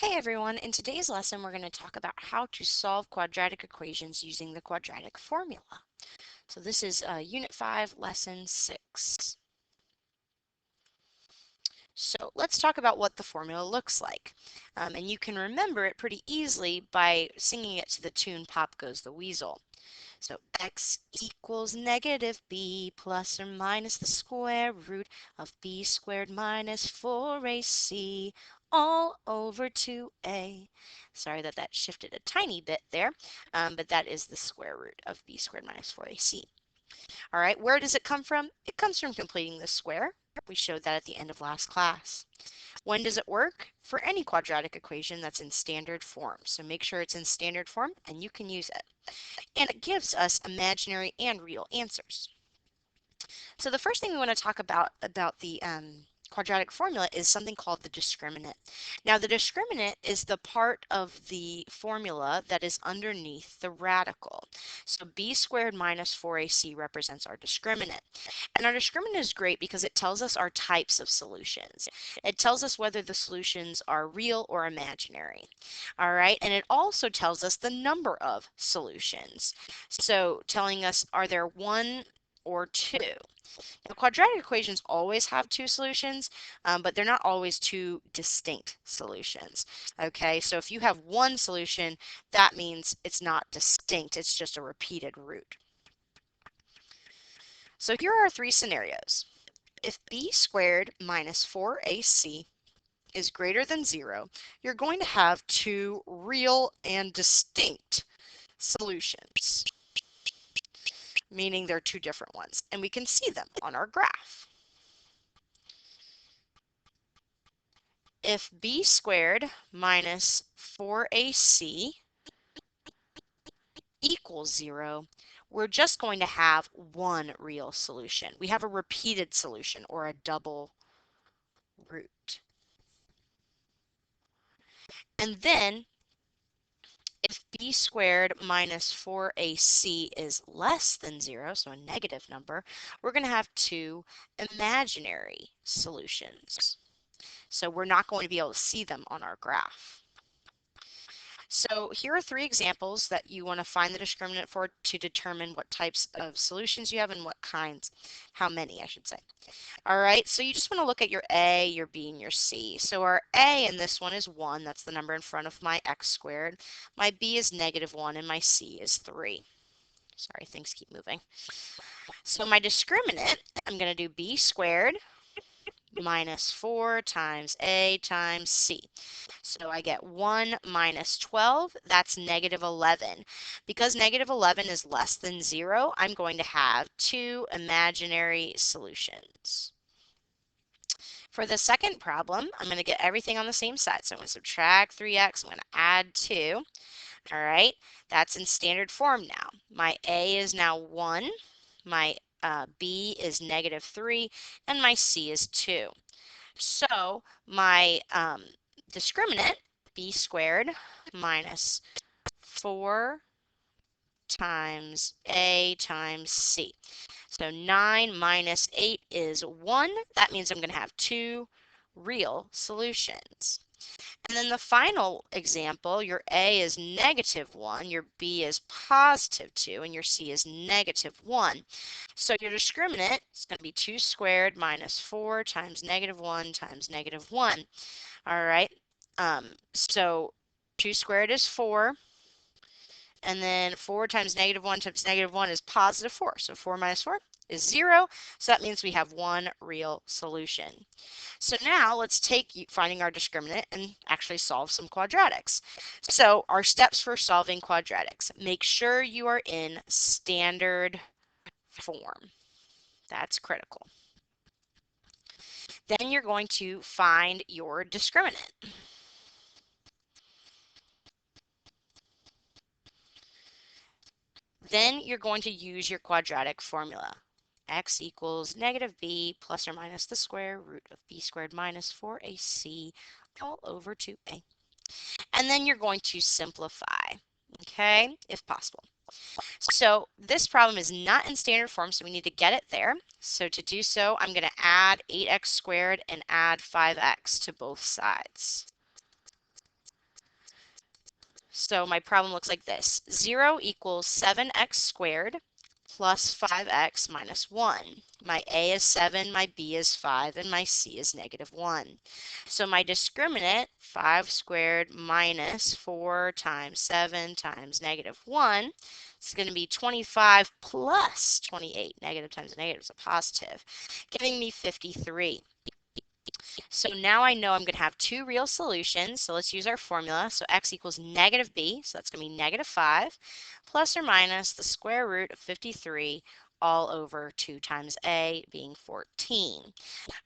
Hey everyone, in today's lesson we're going to talk about how to solve quadratic equations using the quadratic formula. So this is Unit 5, Lesson 6. So let's talk about what the formula looks like. And you can remember it pretty easily by singing it to the tune Pop Goes the Weasel. So x equals negative b plus or minus the square root of b squared minus 4ac all over 2a. Sorry that shifted a tiny bit there, but that is the square root of b squared minus 4ac. All right, where does it come from? It comes from completing the square. We showed that at the end of last class. When does it work? For any quadratic equation that's in standard form. So make sure it's in standard form and you can use it. And it gives us imaginary and real answers. So the first thing we want to talk about the quadratic formula is something called the discriminant. Now the discriminant is the part of the formula that is underneath the radical. So b squared minus 4ac represents our discriminant. And our discriminant is great because it tells us our types of solutions. It tells us whether the solutions are real or imaginary. All right, and it also tells us the number of solutions. So telling us, are there one or two? Now, quadratic equations always have two solutions, but they're not always two distinct solutions. Okay, so if you have one solution, that means it's not distinct, it's just a repeated root. So here are three scenarios. If b squared minus 4ac is greater than 0, you're going to have two real and distinct solutions, meaning they're two different ones, and we can see them on our graph. If b squared minus 4ac equals 0, we're just going to have one real solution. We have a repeated solution or a double root. And then if b squared minus 4ac is less than 0, so a negative number, we're going to have two imaginary solutions. So we're not going to be able to see them on our graph. So here are three examples that you want to find the discriminant for to determine what types of solutions you have and what kinds, how many I should say. All right, so you just want to look at your A, your B, and your C. So our A in this one is 1, that's the number in front of my x squared. My B is negative 1, and my C is 3. Sorry, things keep moving. So my discriminant, I'm going to do B squared minus 4 times A times C. So I get 1 minus 12, that's negative 11. Because negative 11 is less than 0, I'm going to have two imaginary solutions. For the second problem, I'm going to get everything on the same side. So I'm going to subtract 3x, I'm going to add 2. All right, that's in standard form now. My A is now 1, my B is negative 3, and my C is 2. So my discriminant, b squared minus 4 times a times c. So 9 minus 8 is 1. That means I'm going to have two real solutions. And then the final example, your A is negative 1, your B is positive 2, and your C is negative 1. So your discriminant is going to be 2 squared minus 4 times negative 1 times negative 1. All right, so 2 squared is 4, and then 4 times negative 1 is positive 4. So 4 minus 4 is 0, so that means we have one real solution. So now let's take finding our discriminant and actually solve some quadratics. So our steps for solving quadratics. Make sure you are in standard form. That's critical. Then you're going to find your discriminant. Then you're going to use your quadratic formula. X equals negative b plus or minus the square root of b squared minus 4ac all over 2a. And then you're going to simplify, okay, if possible. So this problem is not in standard form, so we need to get it there. So to do so, I'm going to add 8x squared and add 5x to both sides. So my problem looks like this. 0 equals 7x squared plus 5x minus 1. My a is 7, my b is 5, and my c is negative 1. So my discriminant, 5 squared minus 4 times 7 times negative 1, is going to be 25 plus 28. Negative times negative is a positive, giving me 53. So now I know I'm going to have two real solutions. So let's use our formula. So x equals negative b, so that's going to be negative 5, plus or minus the square root of 53 all over 2 times a, being 14.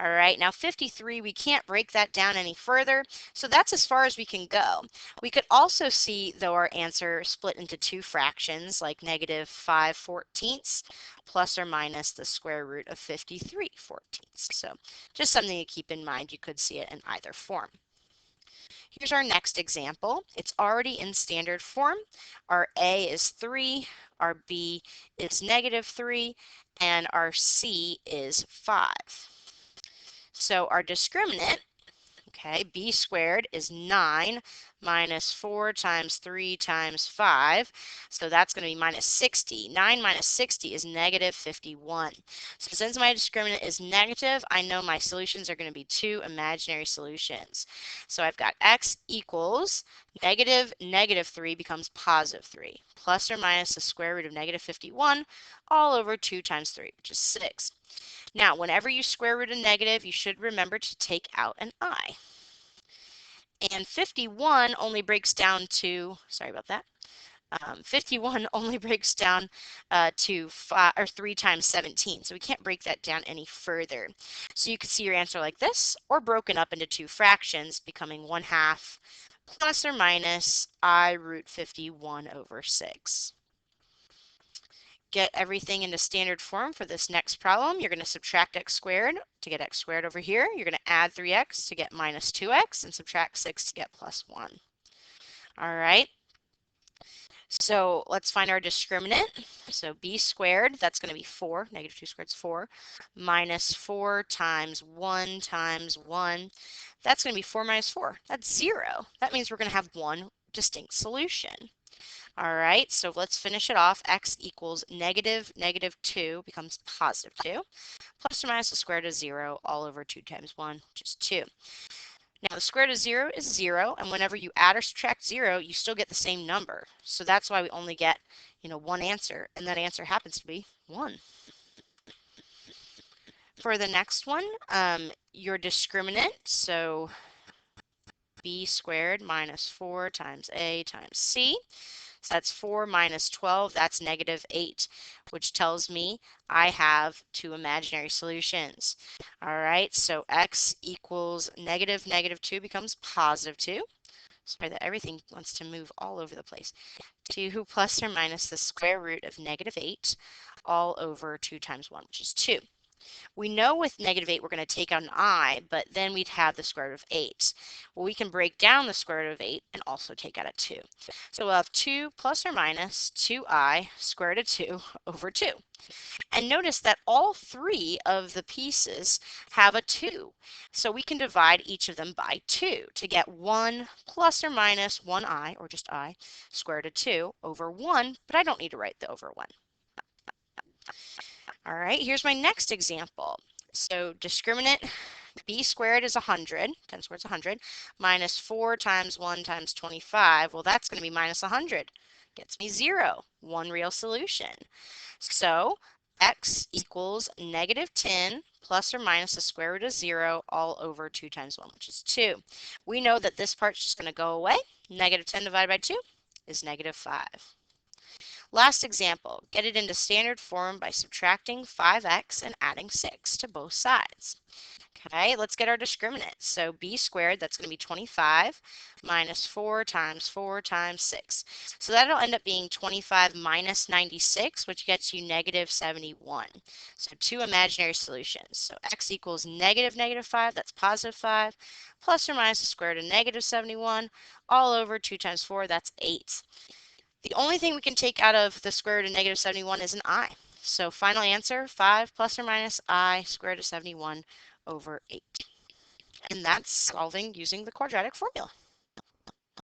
All right, now 53, we can't break that down any further, so that's as far as we can go. We could also see, though, our answer split into two fractions, like negative 5/14 plus or minus the square root of 53/14. So just something to keep in mind. You could see it in either form. Here's our next example. It's already in standard form. Our A is 3, our B is negative 3, and our C is 5. So our discriminant, okay, b squared is 9 minus 4 times 3 times 5. So that's going to be minus 60. 9 minus 60 is negative 51. So since my discriminant is negative, I know my solutions are going to be two imaginary solutions. So I've got x equals negative negative 3 becomes positive 3, plus or minus the square root of negative 51 all over 2 times 3, which is 6. Now, whenever you square root a negative, you should remember to take out an I. And 51 only breaks down to, sorry about that, 51 only breaks down to 3 times 17. So we can't break that down any further. So you could see your answer like this, or broken up into two fractions, becoming 1/2 plus or minus I root 51 over 6. Get everything into standard form for this next problem. You're going to subtract x squared to get x squared over here. You're going to add 3x to get minus 2x and subtract 6 to get plus 1. All right. So let's find our discriminant. So b squared, that's going to be 4. Negative 2 squared is 4. Minus 4 times 1 times 1. That's going to be 4 minus 4. That's 0. That means we're going to have one distinct solution. All right, so let's finish it off. X equals negative negative 2 becomes positive 2, plus or minus the square root of 0 all over 2 times 1, which is 2. Now the square root of 0 is 0, and whenever you add or subtract 0, you still get the same number. So that's why we only get, one answer, and that answer happens to be 1. For the next one, your discriminant, so b squared minus 4 times a times c. So that's 4 minus 12, that's negative 8, which tells me I have two imaginary solutions. All right, so x equals negative negative 2 becomes positive 2. Sorry that everything wants to move all over the place. 2 plus or minus the square root of negative 8 all over 2 times 1, which is 2. We know with negative 8 we're going to take out an I, but then we'd have the square root of 8. Well, we can break down the square root of 8 and also take out a 2. So we'll have 2 plus or minus 2I square root of 2 over 2. And notice that all three of the pieces have a 2. So we can divide each of them by 2 to get 1 plus or minus 1I, or just I, square root of 2 over 1, but I don't need to write the over 1. All right, here's my next example. So discriminant b squared is 100, 10 squared is 100, minus 4 times 1 times 25. Well, that's going to be minus 100. Gets me 0, one real solution. So x equals negative 10 plus or minus the square root of 0 all over 2 times 1, which is 2. We know that this part's just going to go away. Negative 10 divided by 2 is negative 5. Last example, get it into standard form by subtracting 5x and adding 6 to both sides. Okay, let's get our discriminant. So b squared, that's going to be 25 minus 4 times 4 times 6. So that'll end up being 25 minus 96, which gets you negative 71. So two imaginary solutions. So x equals negative negative 5, that's positive 5, plus or minus the square root of negative 71, all over 2 times 4, that's 8. The only thing we can take out of the square root of negative 71 is an I. So final answer, 5 plus or minus I square root of 71 over 8. And that's solving using the quadratic formula.